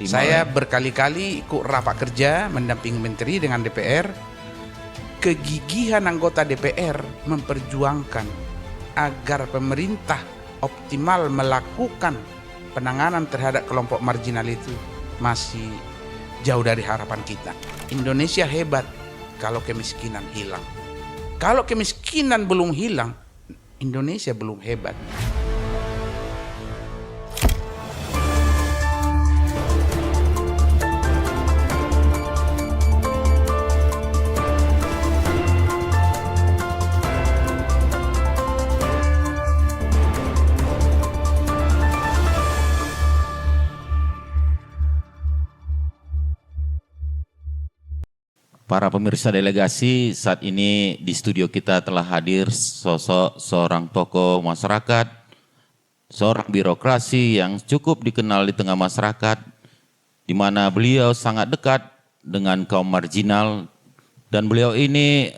Saya berkali-kali ikut rapat kerja mendampingi menteri dengan DPR. Kegigihan anggota DPR memperjuangkan agar pemerintah optimal melakukan penanganan terhadap kelompok marginal itu masih jauh dari harapan kita. Indonesia hebat kalau kemiskinan hilang. Kalau kemiskinan belum hilang, Indonesia belum hebat. Para pemirsa delegasi, saat ini di studio kita telah hadir sosok seorang tokoh masyarakat, seorang birokrasi yang cukup dikenal di tengah masyarakat, di mana beliau sangat dekat dengan kaum marginal, dan beliau ini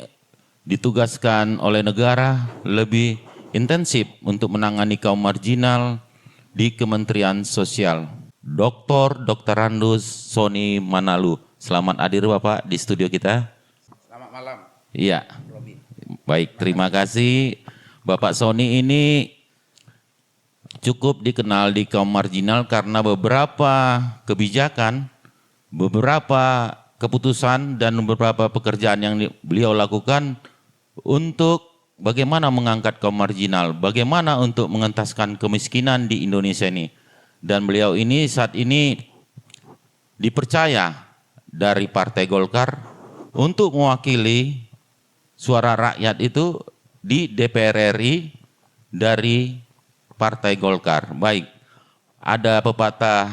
ditugaskan oleh negara lebih intensif untuk menangani kaum marginal di Kementerian Sosial. Dr. Randus Sony Manalu. Selamat hadir Bapak di studio kita. Selamat malam. Iya. Robin. Baik, terima kasih. Bapak Sony ini cukup dikenal di kaum marginal karena beberapa kebijakan, beberapa keputusan dan beberapa pekerjaan yang beliau lakukan untuk bagaimana mengangkat kaum marginal, bagaimana untuk mengentaskan kemiskinan di Indonesia ini. Dan beliau ini saat ini dipercaya dari Partai Golkar untuk mewakili suara rakyat itu di DPR RI dari Partai Golkar. Baik, ada pepatah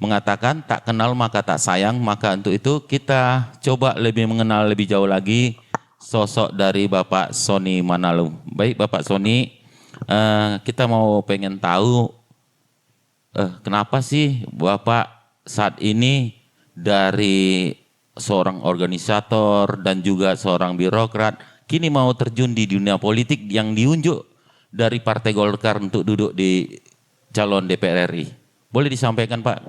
mengatakan tak kenal maka tak sayang, maka untuk itu kita coba lebih mengenal lebih jauh lagi sosok dari Bapak Sony Manalu. Baik Bapak Sony, kita mau pengen tahu kenapa sih Bapak saat ini dari seorang organisator dan juga seorang birokrat kini mau terjun di dunia politik yang diunjuk dari Partai Golkar untuk duduk di calon DPR RI. Boleh disampaikan Pak?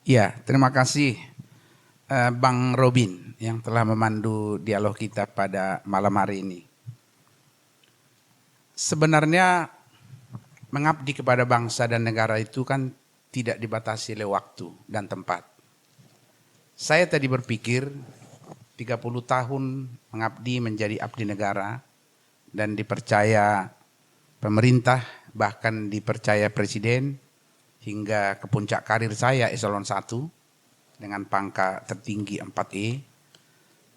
Ya, terima kasih Bang Robin yang telah memandu dialog kita pada malam hari ini. Sebenarnya mengabdi kepada bangsa dan negara itu kan tidak dibatasi oleh waktu dan tempat. Saya tadi berpikir 30 tahun mengabdi menjadi abdi negara dan dipercaya pemerintah, bahkan dipercaya presiden hingga ke puncak karir saya eselon 1 dengan pangkat tertinggi 4E.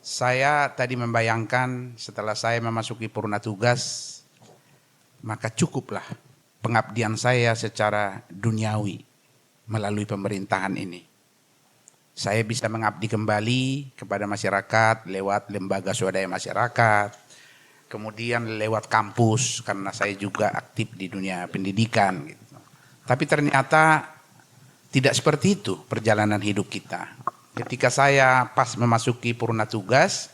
Saya tadi membayangkan setelah saya memasuki purna tugas, maka cukuplah pengabdian saya secara duniawi melalui pemerintahan ini. Saya bisa mengabdi kembali kepada masyarakat lewat lembaga swadaya masyarakat, kemudian lewat kampus karena saya juga aktif di dunia pendidikan. Gitu. Tapi ternyata tidak seperti itu perjalanan hidup kita. Ketika saya pas memasuki purna tugas,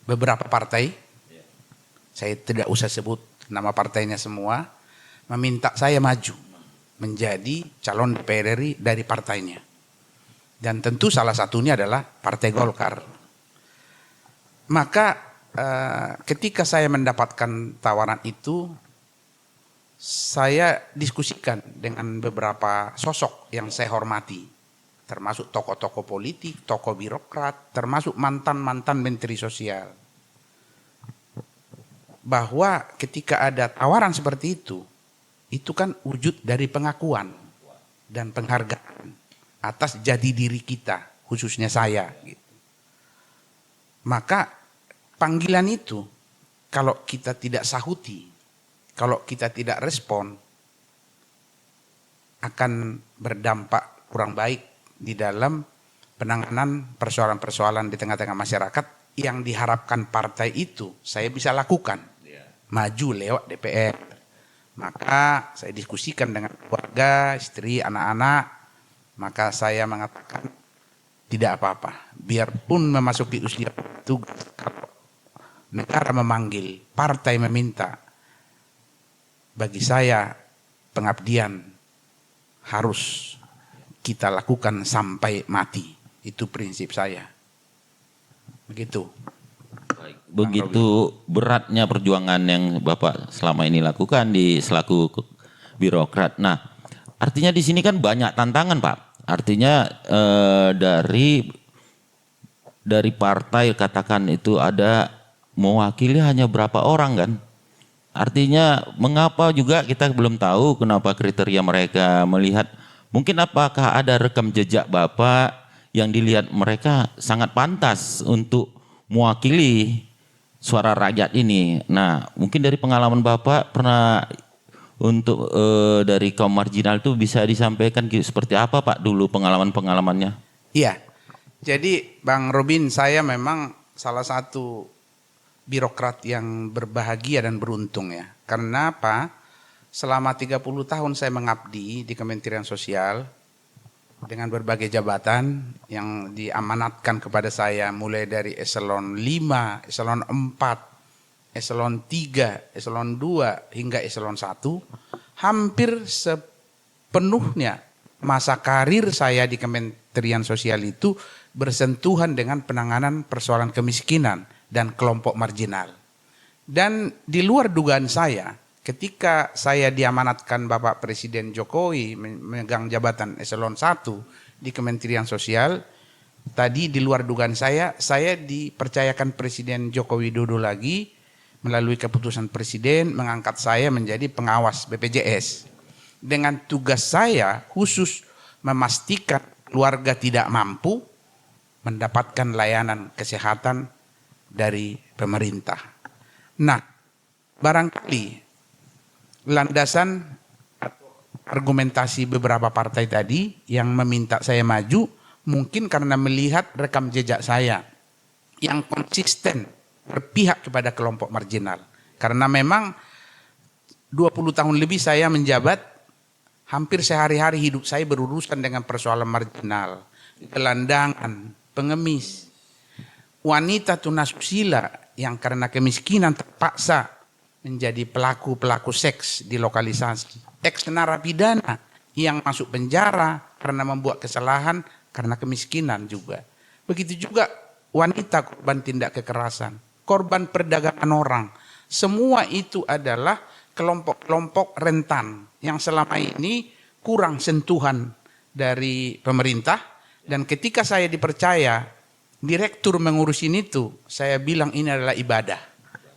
beberapa partai, saya tidak usah sebut nama partainya semua, meminta saya maju menjadi calon DPR RI dari partainya. Dan tentu salah satunya adalah Partai Golkar. Maka ketika saya mendapatkan tawaran itu, saya diskusikan dengan beberapa sosok yang saya hormati, termasuk tokoh-tokoh politik, tokoh birokrat, termasuk mantan-mantan menteri sosial. Bahwa ketika ada tawaran seperti itu kan wujud dari pengakuan dan penghargaan atas jati diri kita, khususnya saya. Gitu. Maka panggilan itu kalau kita tidak sahuti, kalau kita tidak respon, akan berdampak kurang baik di dalam penanganan persoalan-persoalan di tengah-tengah masyarakat yang diharapkan partai itu saya bisa lakukan, maju lewat DPR. Maka saya diskusikan dengan keluarga, istri, anak-anak, maka saya mengatakan tidak apa-apa. Biarpun memasuki usia tugas, kalau negara memanggil, partai meminta, bagi saya pengabdian harus kita lakukan sampai mati. Itu prinsip saya. Begitu. Begitu beratnya perjuangan yang Bapak selama ini lakukan di selaku birokrat. Nah, artinya di sini kan banyak tantangan, Pak. Artinya dari partai katakan itu ada mewakili hanya berapa orang kan? Artinya mengapa juga kita belum tahu kenapa kriteria mereka melihat, mungkin apakah ada rekam jejak Bapak yang dilihat mereka sangat pantas untuk mewakili suara rakyat ini. Nah, mungkin dari pengalaman Bapak pernah untuk dari kaum marginal itu bisa disampaikan seperti apa Pak dulu pengalaman-pengalamannya? Iya, jadi Bang Robin, saya memang salah satu birokrat yang berbahagia dan beruntung ya. Karena apa? Selama 30 tahun saya mengabdi di Kementerian Sosial dengan berbagai jabatan yang diamanatkan kepada saya mulai dari eselon 5, eselon 4, eselon 3, eselon 2 hingga eselon 1. Hampir sepenuhnya masa karir saya di Kementerian Sosial itu bersentuhan dengan penanganan persoalan kemiskinan dan kelompok marginal. Dan di luar dugaan saya, ketika saya diamanatkan Bapak Presiden Jokowi memegang jabatan eselon 1 di Kementerian Sosial, tadi di luar dugaan saya dipercayakan Presiden Joko Widodo lagi melalui keputusan Presiden mengangkat saya menjadi pengawas BPJS. Dengan tugas saya khusus memastikan keluarga tidak mampu mendapatkan layanan kesehatan dari pemerintah. Nah, barangkali landasan argumentasi beberapa partai tadi yang meminta saya maju mungkin karena melihat rekam jejak saya yang konsisten berpihak kepada kelompok marginal. Karena memang 20 tahun lebih saya menjabat, hampir sehari-hari hidup saya berurusan dengan persoalan marginal, gelandangan, pengemis, wanita tunasusila yang karena kemiskinan terpaksa menjadi pelaku-pelaku seks di lokalisasi, ex-narapidana yang masuk penjara karena membuat kesalahan karena kemiskinan juga. Begitu juga wanita korban tindak kekerasan, korban perdagangan orang. Semua itu adalah kelompok-kelompok rentan yang selama ini kurang sentuhan dari pemerintah. Dan ketika saya dipercaya direktur mengurusin itu, saya bilang ini adalah ibadah.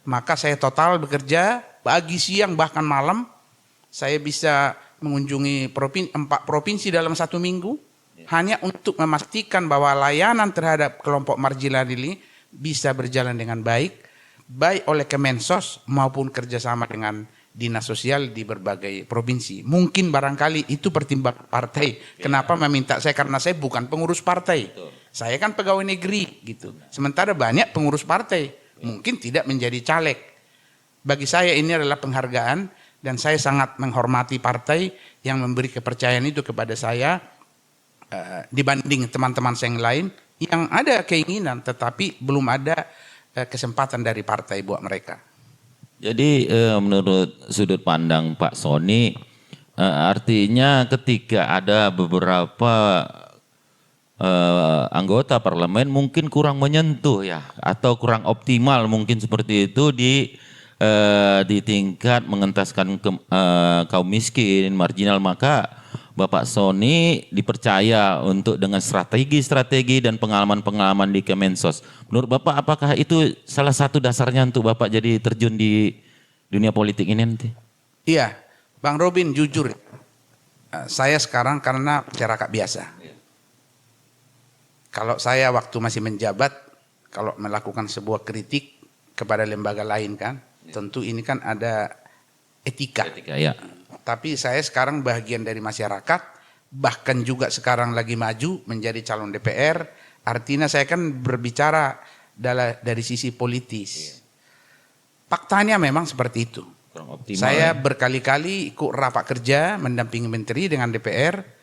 Maka saya total bekerja pagi, siang, bahkan malam. Saya bisa mengunjungi 4 provinsi dalam 1 minggu. Hanya untuk memastikan bahwa layanan terhadap kelompok marginal ini bisa berjalan dengan baik. Baik oleh Kemensos maupun kerjasama dengan dinas sosial di berbagai provinsi. Mungkin barangkali itu pertimbangan partai. Kenapa meminta saya? Karena saya bukan pengurus partai. Saya kan pegawai negeri gitu. Sementara banyak pengurus partai. Mungkin tidak menjadi caleg. Bagi saya ini adalah penghargaan dan saya sangat menghormati partai yang memberi kepercayaan itu kepada saya dibanding teman-teman saya yang lain yang ada keinginan tetapi belum ada kesempatan dari partai buat mereka. Jadi menurut sudut pandang Pak Sony, artinya ketika ada beberapa anggota parlemen mungkin kurang menyentuh ya, atau kurang optimal mungkin seperti itu di tingkat mengentaskan kaum miskin, marginal, maka Bapak Sony dipercaya untuk dengan strategi-strategi dan pengalaman-pengalaman di Kemensos. Menurut Bapak apakah itu salah satu dasarnya untuk Bapak jadi terjun di dunia politik ini nanti? Iya, Bang Robin jujur, saya sekarang karena masyarakat biasa. Kalau saya waktu masih menjabat, kalau melakukan sebuah kritik kepada lembaga lain kan, tentu ini kan ada etika. Etika ya. Tapi saya sekarang bagian dari masyarakat, bahkan juga sekarang lagi maju menjadi calon DPR, artinya saya kan berbicara dari sisi politis. Faktanya memang seperti itu. Saya berkali-kali ikut rapat kerja mendampingi menteri dengan DPR.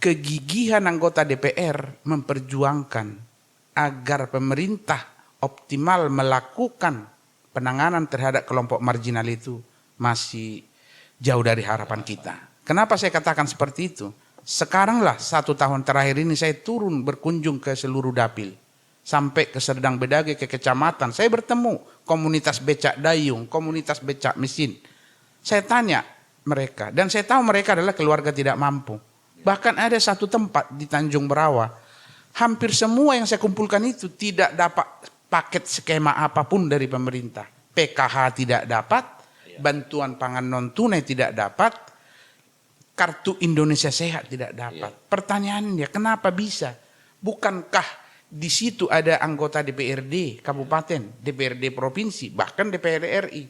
Kegigihan anggota DPR memperjuangkan agar pemerintah optimal melakukan penanganan terhadap kelompok marginal itu masih jauh dari harapan kita. Kenapa saya katakan seperti itu? Sekaranglah 1 tahun terakhir ini saya turun berkunjung ke seluruh dapil. Sampai ke Serdang Bedagai, ke kecamatan. Saya bertemu komunitas becak dayung, komunitas becak mesin. Saya tanya mereka, dan saya tahu mereka adalah keluarga tidak mampu. Bahkan ada satu tempat di Tanjung Berawa, hampir semua yang saya kumpulkan itu tidak dapat paket skema apapun dari pemerintah. PKH tidak dapat, bantuan pangan non tunai tidak dapat, kartu Indonesia Sehat tidak dapat. Pertanyaannya, kenapa bisa? Bukankah di situ ada anggota DPRD kabupaten, DPRD provinsi, bahkan DPRD RI.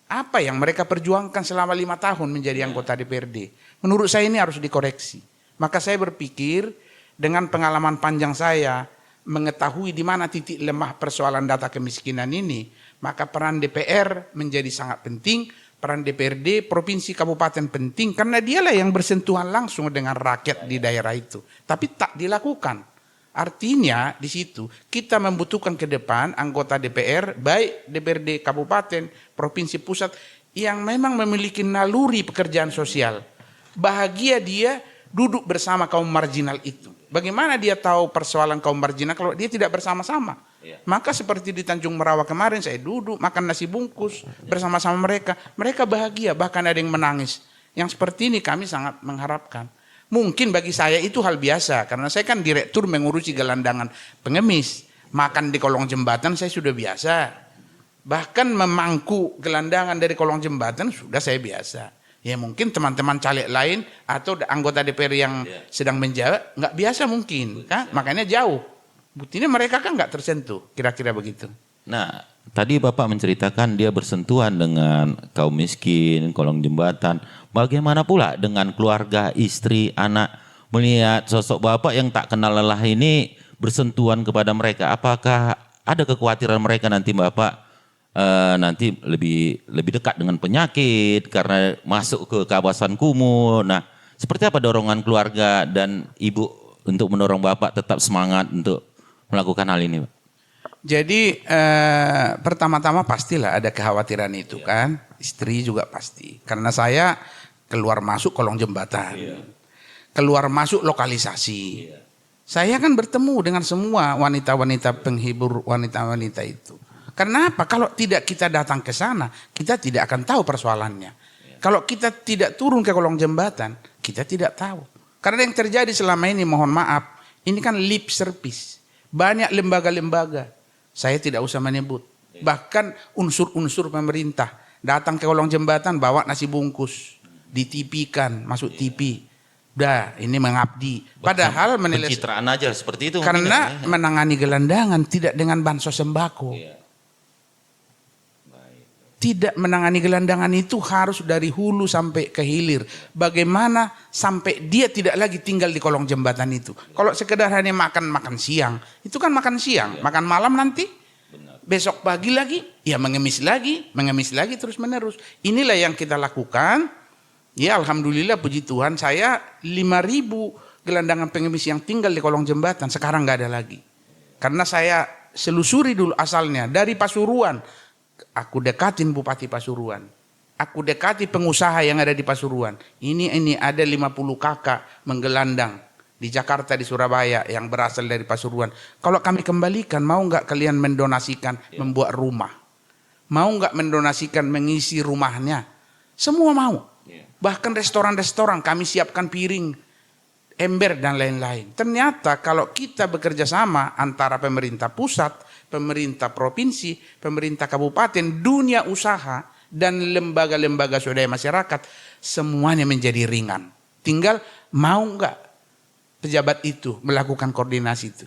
Apa yang mereka perjuangkan selama 5 tahun menjadi anggota DPRD? Menurut saya ini harus dikoreksi. Maka saya berpikir dengan pengalaman panjang saya mengetahui di mana titik lemah persoalan data kemiskinan ini, maka peran DPR menjadi sangat penting, peran DPRD provinsi kabupaten penting karena dialah yang bersentuhan langsung dengan rakyat di daerah itu. Tapi tak dilakukan. Artinya di situ kita membutuhkan ke depan anggota DPR, baik DPRD kabupaten, provinsi, pusat, yang memang memiliki naluri pekerjaan sosial. Bahagia dia duduk bersama kaum marginal itu. Bagaimana dia tahu persoalan kaum marginal kalau dia tidak bersama-sama? Maka seperti di Tanjung Merawa kemarin saya duduk makan nasi bungkus bersama-sama mereka. Mereka bahagia, bahkan ada yang menangis. Yang seperti ini kami sangat mengharapkan. Mungkin bagi saya itu hal biasa, karena saya kan direktur mengurusi gelandangan pengemis. Makan di kolong jembatan saya sudah biasa. Bahkan memangku gelandangan dari kolong jembatan sudah saya biasa. Ya mungkin teman-teman caleg lain atau anggota DPR yang sedang menjabat nggak biasa mungkin, kan? Makanya jauh. Buktinya mereka kan nggak tersentuh, kira-kira begitu. Nah, tadi Bapak menceritakan dia bersentuhan dengan kaum miskin, kolong jembatan. Bagaimana pula dengan keluarga, istri, anak, melihat sosok Bapak yang tak kenal lelah ini bersentuhan kepada mereka? Apakah ada kekhawatiran mereka nanti Bapak nanti lebih dekat dengan penyakit karena masuk ke kawasan kumuh? Nah, seperti apa dorongan keluarga dan ibu untuk mendorong Bapak tetap semangat untuk melakukan hal ini, Pak? Jadi pertama-tama pastilah ada kekhawatiran itu kan, istri juga pasti. Karena saya keluar masuk kolong jembatan, keluar masuk lokalisasi. Saya kan bertemu dengan semua wanita-wanita penghibur, wanita-wanita itu. Kenapa? Kalau tidak kita datang ke sana, kita tidak akan tahu persoalannya. Kalau kita tidak turun ke kolong jembatan, kita tidak tahu. Karena yang terjadi selama ini, mohon maaf, ini kan lip service. Banyak lembaga-lembaga. Saya tidak usah menyebut. Bahkan unsur-unsur pemerintah datang ke kolong jembatan bawa nasi bungkus, ditipikan, masuk TV. Udah, ini mengabdi. Padahal menilai pencitraan aja seperti itu. Karena menangani gelandangan tidak dengan bansos sembako. Tidak menangani gelandangan itu harus dari hulu sampai ke hilir. Bagaimana sampai dia tidak lagi tinggal di kolong jembatan itu. Kalau sekedar hanya makan siang, itu kan makan siang. Makan malam nanti, besok pagi lagi, ya mengemis lagi terus menerus. Inilah yang kita lakukan. Ya alhamdulillah puji Tuhan saya 5.000 gelandangan pengemis yang tinggal di kolong jembatan sekarang nggak ada lagi. Karena saya selusuri dulu asalnya dari Pasuruan. Aku dekatin Bupati Pasuruan. Aku dekati pengusaha yang ada di Pasuruan. Ini ada 50 kakak menggelandang di Jakarta, di Surabaya yang berasal dari Pasuruan. Kalau kami kembalikan, mau nggak kalian mendonasikan membuat rumah? Mau nggak mendonasikan mengisi rumahnya? Semua mau. Bahkan restoran-restoran kami siapkan piring, ember dan lain-lain. Ternyata kalau kita bekerja sama antara pemerintah pusat, pemerintah provinsi, pemerintah kabupaten, dunia usaha, dan lembaga-lembaga swadaya masyarakat, semuanya menjadi ringan. Tinggal mau nggak pejabat itu melakukan koordinasi itu.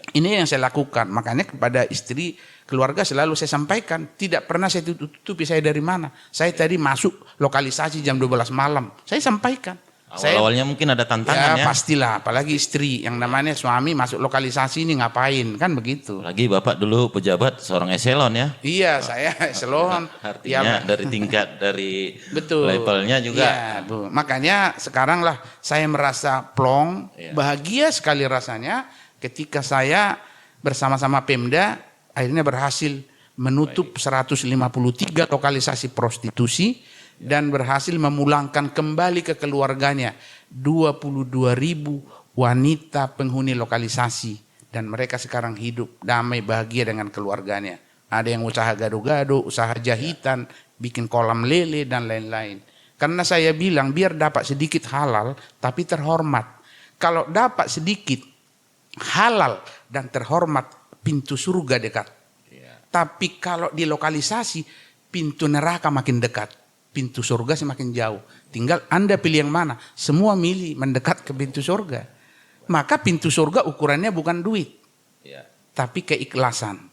Ini yang saya lakukan. Makanya kepada istri, keluarga selalu saya sampaikan, tidak pernah saya tutupi saya dari mana. Saya tadi masuk lokalisasi jam 12 malam. Saya sampaikan. Awalnya mungkin ada tantangan ya. Pastilah, apalagi istri yang namanya suami masuk lokalisasi ini ngapain, kan begitu. Lagi Bapak dulu pejabat seorang eselon ya. Iya, saya eselon. Artinya dari tingkat dari betul. Levelnya juga. Iya, Bu. Makanya sekarang lah saya merasa plong, bahagia sekali rasanya ketika saya bersama-sama Pemda akhirnya berhasil menutup 153 lokalisasi prostitusi dan berhasil memulangkan kembali ke keluarganya 22.000 wanita penghuni lokalisasi, dan mereka sekarang hidup damai bahagia dengan keluarganya. Ada yang usaha gado-gado, usaha jahitan, bikin kolam lele dan lain-lain. Karena saya bilang biar dapat sedikit halal tapi terhormat. Kalau dapat sedikit halal dan terhormat, pintu surga dekat. Tapi kalau di lokalisasi, pintu neraka makin dekat, pintu surga semakin jauh. Tinggal Anda pilih yang mana. Semua milih mendekat ke pintu surga. Maka pintu surga ukurannya bukan duit, tapi keikhlasan.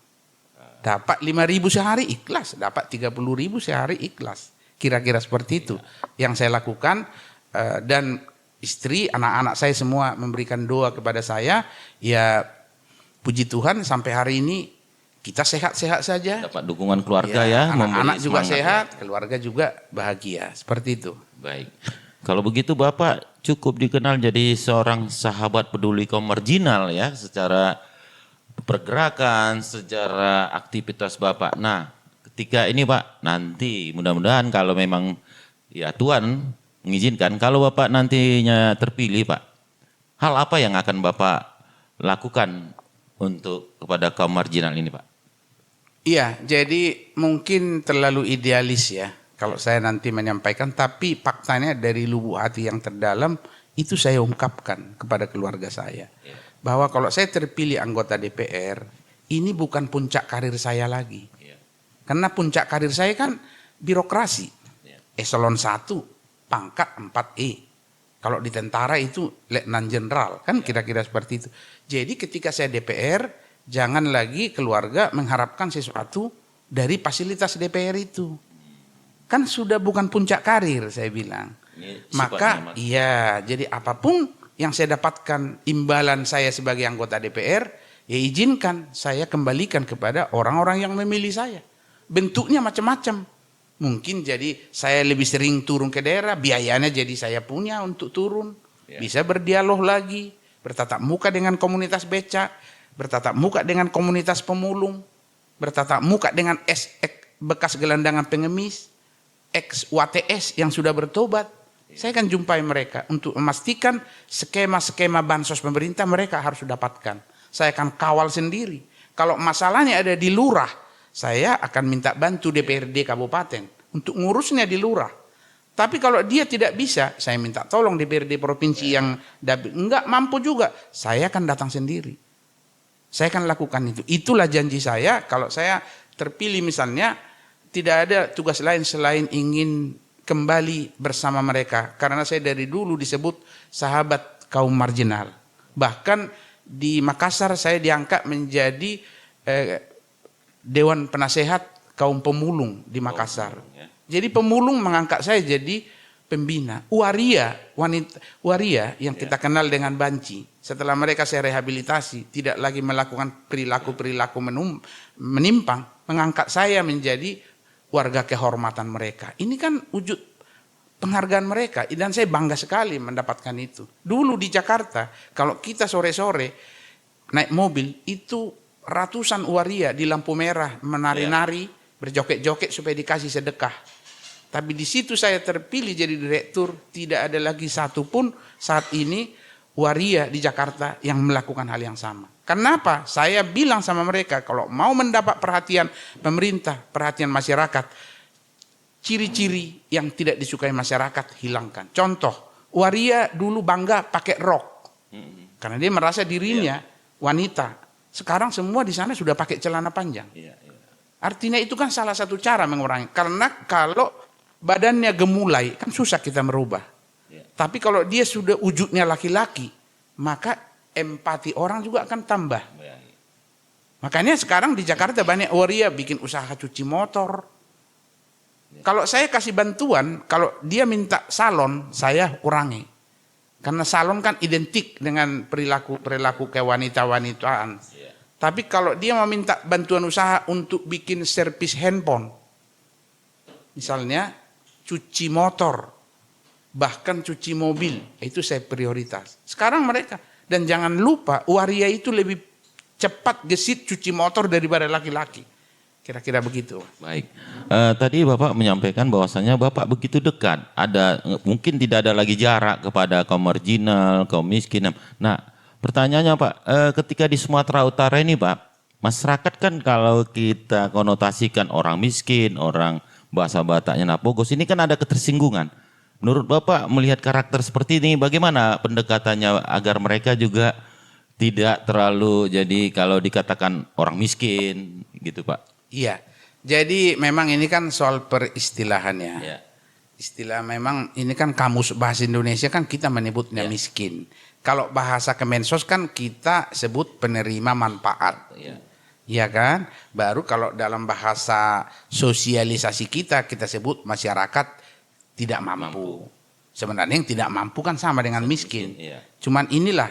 Dapat 5.000 sehari ikhlas, dapat 30.000 sehari ikhlas. Kira-kira seperti itu yang saya lakukan, dan istri, anak-anak saya semua memberikan doa kepada saya. Ya puji Tuhan sampai hari ini kita sehat-sehat saja. Dapat dukungan keluarga ya. Anak-anak juga sehat, ya. keluarga juga bahagia. Seperti itu. Baik. Kalau begitu Bapak cukup dikenal jadi seorang sahabat peduli kaum marginal ya, secara pergerakan, secara aktivitas Bapak. Nah, ketika ini Pak, nanti mudah-mudahan kalau memang ya Tuhan mengizinkan, kalau Bapak nantinya terpilih Pak, hal apa yang akan Bapak lakukan untuk kepada kaum marginal ini Pak? Iya, jadi mungkin terlalu idealis ya kalau saya nanti menyampaikan, tapi faktanya dari lubuk hati yang terdalam itu saya ungkapkan kepada keluarga saya. Bahwa kalau saya terpilih anggota DPR, ini bukan puncak karir saya lagi. Karena puncak karir saya kan birokrasi. Eselon 1, pangkat 4E. Kalau di tentara itu letnan jenderal, kan kira-kira seperti itu. Jadi ketika saya DPR, jangan lagi keluarga mengharapkan sesuatu dari fasilitas DPR itu. Kan sudah bukan puncak karir saya bilang. Maka iya, jadi apapun yang saya dapatkan imbalan saya sebagai anggota DPR, ya izinkan saya kembalikan kepada orang-orang yang memilih saya. Bentuknya macam-macam. Mungkin jadi saya lebih sering turun ke daerah, biayanya jadi saya punya untuk turun. Bisa berdialog lagi, bertatap muka dengan komunitas becak, bertatap muka dengan komunitas pemulung, bertatap muka dengan bekas gelandangan pengemis, ex-WTS yang sudah bertobat. Saya akan jumpai mereka untuk memastikan skema-skema bansos pemerintah mereka harus dapatkan. Saya akan kawal sendiri. Kalau masalahnya ada di lurah, saya akan minta bantu DPRD kabupaten untuk ngurusnya di lurah. Tapi kalau dia tidak bisa, saya minta tolong DPRD provinsi yang enggak mampu juga, saya akan datang sendiri. Saya akan lakukan itu. Itulah janji saya kalau saya terpilih misalnya, tidak ada tugas lain selain ingin kembali bersama mereka. Karena saya dari dulu disebut sahabat kaum marginal. Bahkan di Makassar saya diangkat menjadi Dewan Penasehat kaum pemulung di Makassar. Jadi pemulung mengangkat saya jadi pembina. Waria yang kita kenal dengan banci. Setelah mereka saya rehabilitasi, tidak lagi melakukan perilaku-perilaku menyimpang, mengangkat saya menjadi warga kehormatan mereka. Ini kan wujud penghargaan mereka, dan saya bangga sekali mendapatkan itu. Dulu di Jakarta, kalau kita sore-sore naik mobil, itu ratusan waria di lampu merah menari-nari, berjoget-joget supaya dikasih sedekah. Tapi di situ saya terpilih jadi direktur, tidak ada lagi satupun saat ini waria di Jakarta yang melakukan hal yang sama. Kenapa? Saya bilang sama mereka, kalau mau mendapat perhatian pemerintah, perhatian masyarakat, ciri-ciri yang tidak disukai masyarakat hilangkan. Contoh, waria dulu bangga pakai rok, karena dia merasa dirinya wanita. Sekarang semua di sana sudah pakai celana panjang. Artinya itu kan salah satu cara mengurangi. Karena kalau badannya gemulai, kan susah kita merubah. Tapi kalau dia sudah wujudnya laki-laki, maka empati orang juga akan tambah. Makanya sekarang di Jakarta banyak waria bikin usaha cuci motor. Kalau saya kasih bantuan, kalau dia minta salon, saya kurangi. Karena salon kan identik dengan perilaku kewanita-wanitaan. Tapi kalau dia mau minta bantuan usaha untuk bikin servis handphone, misalnya cuci motor, bahkan cuci mobil, itu saya prioritas. Sekarang mereka, dan jangan lupa waria itu lebih cepat gesit cuci motor daripada laki-laki. Kira-kira begitu. Baik. Tadi Bapak menyampaikan bahwasannya Bapak begitu dekat. Mungkin tidak ada lagi jarak kepada kaum marginal, kaum miskin. Nah, pertanyaannya Pak, ketika di Sumatera Utara ini Pak, masyarakat kan kalau kita konotasikan orang miskin, orang bahasa Bataknya Napogos, ini kan ada ketersinggungan. Menurut Bapak melihat karakter seperti ini, bagaimana pendekatannya agar mereka juga tidak terlalu jadi kalau dikatakan orang miskin gitu Pak? Iya, jadi memang ini kan soal peristilahannya. Ya. Istilah memang ini kan kamus bahasa Indonesia kan kita menyebutnya miskin. Kalau bahasa Kemensos kan kita sebut penerima manfaat. Ya. Ya kan? Baru kalau dalam bahasa sosialisasi kita sebut masyarakat tidak mampu. Sebenarnya yang tidak mampu kan sama dengan miskin. Iya. Cuman inilah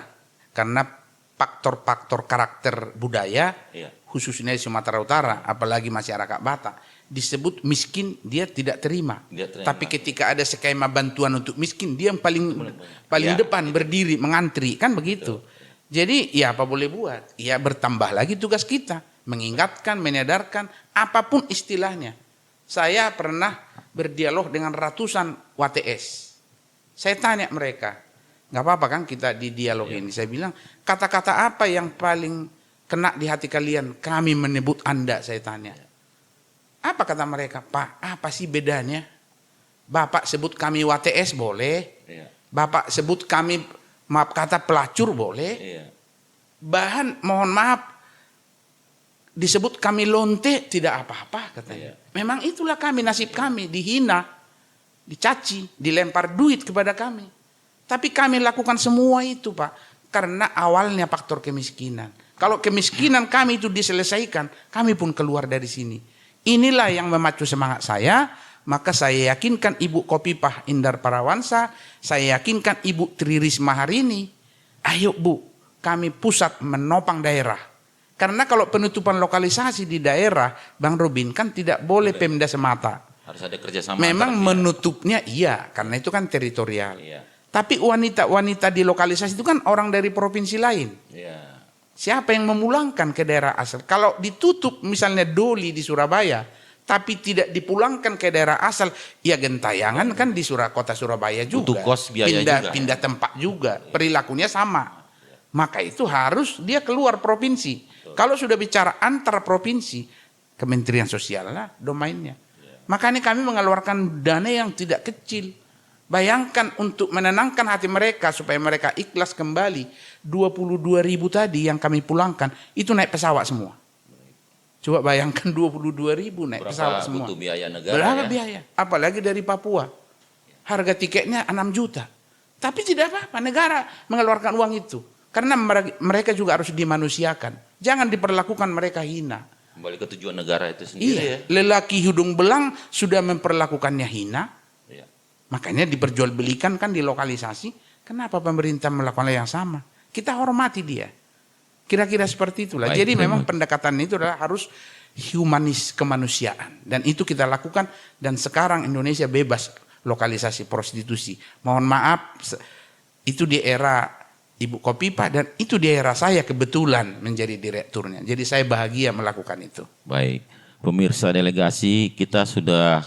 karena faktor-faktor karakter budaya, Iya. khususnya di Sumatera Utara, apalagi masyarakat Batak, disebut miskin dia tidak terima. Tapi ketika ada skema bantuan untuk miskin, dia yang paling depan berdiri mengantri, kan begitu. Jadi ya apa boleh buat? Ya bertambah lagi tugas kita, mengingatkan, menyadarkan, apapun istilahnya. Saya pernah berdialog dengan ratusan WTS. Saya tanya mereka, nggak apa-apa kan kita di dialog ini. Saya bilang, kata-kata apa yang paling kena di hati kalian? Kami menyebut Anda, saya tanya. Apa kata mereka? Pak, apa sih bedanya? Bapak sebut kami WTS boleh. Bapak sebut kami, maaf kata pelacur boleh. Bahan mohon maaf, disebut kami lonte tidak apa-apa katanya. Memang itulah kami, nasib kami, dihina, dicaci, dilempar duit kepada kami. Tapi kami lakukan semua itu Pak, karena awalnya faktor kemiskinan. Kalau kemiskinan kami itu diselesaikan, kami pun keluar dari sini. Inilah yang memacu semangat saya, maka saya yakinkan Ibu Kopipah Indar Parawansa, saya yakinkan Ibu Tri Risma hari ini, ayo Bu, kami pusat menopang daerah. Karena kalau penutupan lokalisasi di daerah, Bang Robin kan tidak boleh Pemda semata. Harus ada kerjasama. Memang menutupnya iya, karena itu kan teritorial. Tapi wanita-wanita di lokalisasi itu kan orang dari provinsi lain. Siapa yang memulangkan ke daerah asal? Kalau ditutup misalnya Doli di Surabaya, tapi tidak dipulangkan ke daerah asal, ya gentayangan kan di kota Surabaya juga. Butuh kos biaya juga. Pindah tempat juga, perilakunya sama. Maka itu harus dia keluar provinsi. Kalau sudah bicara antar provinsi, Kementerian Sosial lah domainnya. Makanya kami mengeluarkan dana yang tidak kecil. Bayangkan untuk menenangkan hati mereka supaya mereka ikhlas kembali, 22.000 tadi yang kami pulangkan itu naik pesawat semua. Coba bayangkan 22.000 naik pesawat semua. Berapa butuh biaya negara? Berapa biaya? Apalagi dari Papua. Harga tiketnya 6 juta. Tapi tidak apa-apa, negara mengeluarkan uang itu. Karena mereka juga harus dimanusiakan. Jangan diperlakukan mereka hina. Kembali ke tujuan negara itu sendiri. Iya, lelaki hidung belang sudah memperlakukannya hina. Makanya diperjualbelikan kan di lokalisasi. Kenapa pemerintah melakukan hal yang sama? Kita hormati dia. Kira-kira seperti itulah. Baik, jadi memang pendekatan itu adalah harus humanis, kemanusiaan. Dan itu kita lakukan dan sekarang Indonesia bebas lokalisasi prostitusi. Mohon maaf, itu di era Ibu Kopipah dan itu di era saya kebetulan menjadi direkturnya. Jadi saya bahagia melakukan itu. Baik, pemirsa delegasi, kita sudah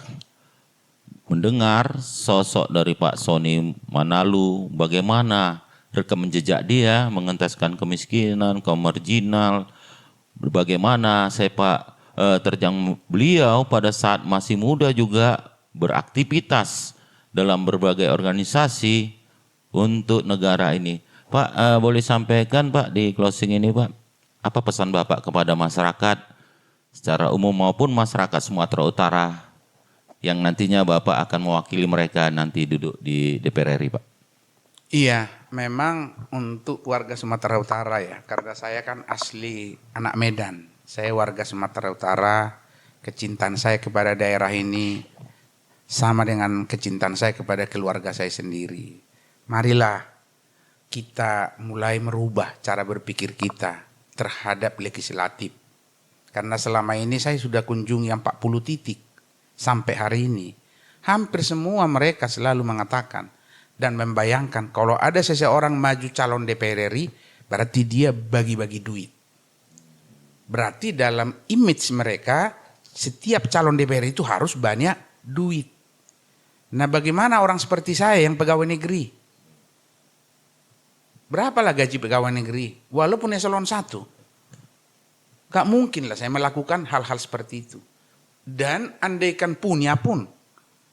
mendengar sosok dari Pak Sony Manalu, bagaimana rekam jejak dia mengentaskan kemiskinan, kaum marginal, bagaimana sepak terjang beliau pada saat masih muda juga beraktivitas dalam berbagai organisasi untuk negara ini. Pak, boleh sampaikan Pak di closing ini Pak, apa pesan Bapak kepada masyarakat secara umum maupun masyarakat Sumatera Utara yang nantinya Bapak akan mewakili mereka nanti duduk di DPR RI Pak? Iya, memang untuk warga Sumatera Utara ya, karena saya kan asli anak Medan. Saya warga Sumatera Utara, kecintaan saya kepada daerah ini sama dengan kecintaan saya kepada keluarga saya sendiri. Marilah kita mulai merubah cara berpikir kita terhadap legislatif. Karena selama ini saya sudah kunjungi 40 titik sampai hari ini. Hampir semua mereka selalu mengatakan dan membayangkan kalau ada seseorang maju calon DPR RI, berarti dia bagi-bagi duit. Berarti dalam image mereka, setiap calon DPR itu harus banyak duit. Nah bagaimana orang seperti saya yang pegawai negeri? Berapalah gaji pegawai negeri? Walaupun eselon 1. Gak mungkin lah saya melakukan hal-hal seperti itu. Dan andaikan punya pun,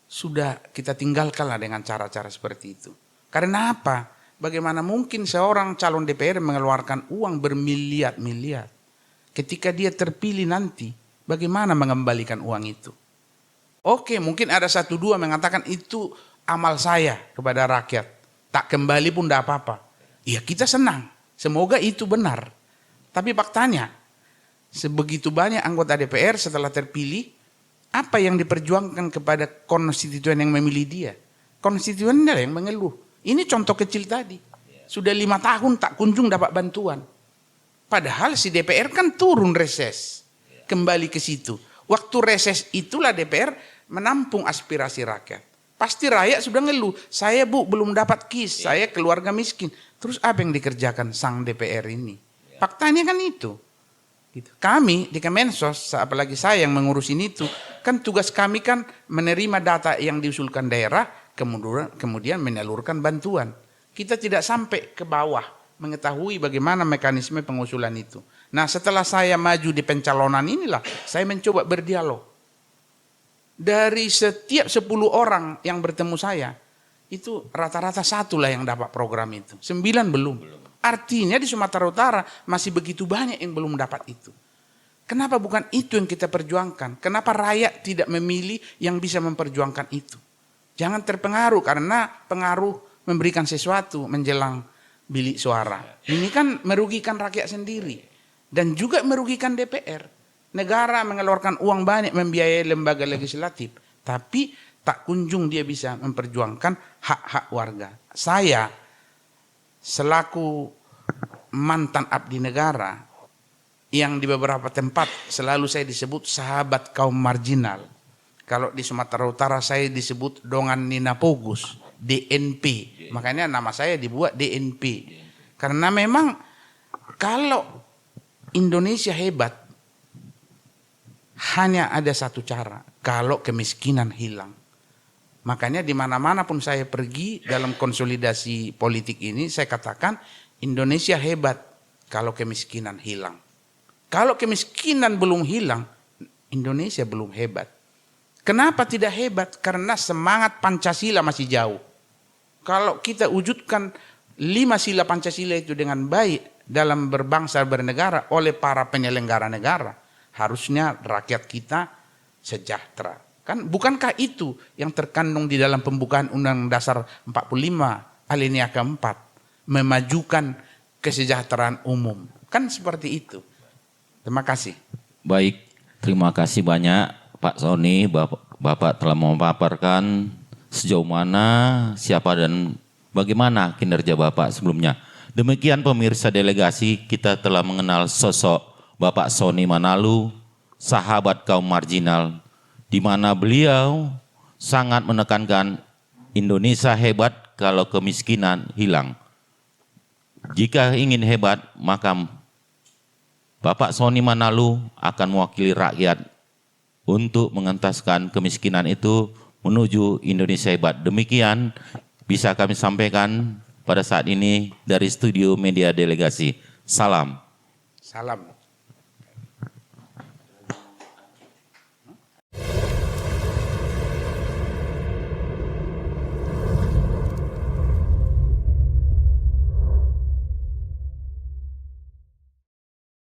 sudah kita tinggalkanlah dengan cara-cara seperti itu. Karena apa? Bagaimana mungkin seorang calon DPR mengeluarkan uang bermiliar-miliar. Ketika dia terpilih nanti, bagaimana mengembalikan uang itu? Oke, mungkin ada 1-2 mengatakan itu amal saya kepada rakyat. Tak kembali pun tidak apa-apa. Ya kita senang, semoga itu benar. Tapi faktanya, sebegitu banyak anggota DPR setelah terpilih, apa yang diperjuangkan kepada konstituen yang memilih dia? Konstituennya yang mengeluh. Ini contoh kecil tadi. Sudah 5 tahun tak kunjung dapat bantuan. Padahal si DPR kan turun reses. Kembali ke situ. Waktu reses itulah DPR menampung aspirasi rakyat. Pasti rakyat sudah ngeluh. Saya belum dapat KIS. Saya keluarga miskin. Terus apa yang dikerjakan sang DPR ini? Faktanya kan itu. Kami di Kemensos, apalagi saya yang mengurusin itu, kan tugas kami kan menerima data yang diusulkan daerah, kemudian menyalurkan bantuan. Kita tidak sampai ke bawah mengetahui bagaimana mekanisme pengusulan itu. Nah setelah saya maju di pencalonan inilah, saya mencoba berdialog. Dari setiap 10 orang yang bertemu saya, itu rata-rata 1 lah yang dapat program itu. 9 belum. Artinya di Sumatera Utara masih begitu banyak yang belum dapat itu. Kenapa bukan itu yang kita perjuangkan? Kenapa rakyat tidak memilih yang bisa memperjuangkan itu? Jangan terpengaruh karena pengaruh memberikan sesuatu menjelang bilik suara. Ini kan merugikan rakyat sendiri. Dan juga merugikan DPR. Negara mengeluarkan uang banyak membiayai lembaga legislatif. Tapi tak kunjung dia bisa memperjuangkan hak-hak warga. Saya selaku mantan abdi negara yang di beberapa tempat selalu saya disebut sahabat kaum marginal. Kalau di Sumatera Utara saya disebut Dongan Nina Pogus, DNP. Makanya nama saya dibuat DNP. Karena memang kalau Indonesia hebat hanya ada satu cara, kalau kemiskinan hilang. Makanya di mana-mana pun saya pergi dalam konsolidasi politik ini, saya katakan Indonesia hebat kalau kemiskinan hilang. Kalau kemiskinan belum hilang, Indonesia belum hebat. Kenapa tidak hebat? Karena semangat Pancasila masih jauh. Kalau kita wujudkan 5 sila Pancasila itu dengan baik dalam berbangsa bernegara oleh para penyelenggara negara, harusnya rakyat kita sejahtera. Kan bukankah itu yang terkandung di dalam pembukaan Undang Dasar 45 alinea keempat, memajukan kesejahteraan umum. Kan seperti itu. Terima kasih. Baik, terima kasih banyak Pak Sony. Bapak telah memaparkan sejauh mana, siapa dan bagaimana kinerja Bapak sebelumnya. Demikian pemirsa delegasi, kita telah mengenal sosok Bapak Sony Manalu, sahabat kaum marginal, di mana beliau sangat menekankan Indonesia hebat kalau kemiskinan hilang. Jika ingin hebat, maka Bapak Sony Manalu akan mewakili rakyat untuk mengentaskan kemiskinan itu menuju Indonesia hebat. Demikian bisa kami sampaikan pada saat ini dari studio media delegasi. Salam. Salam.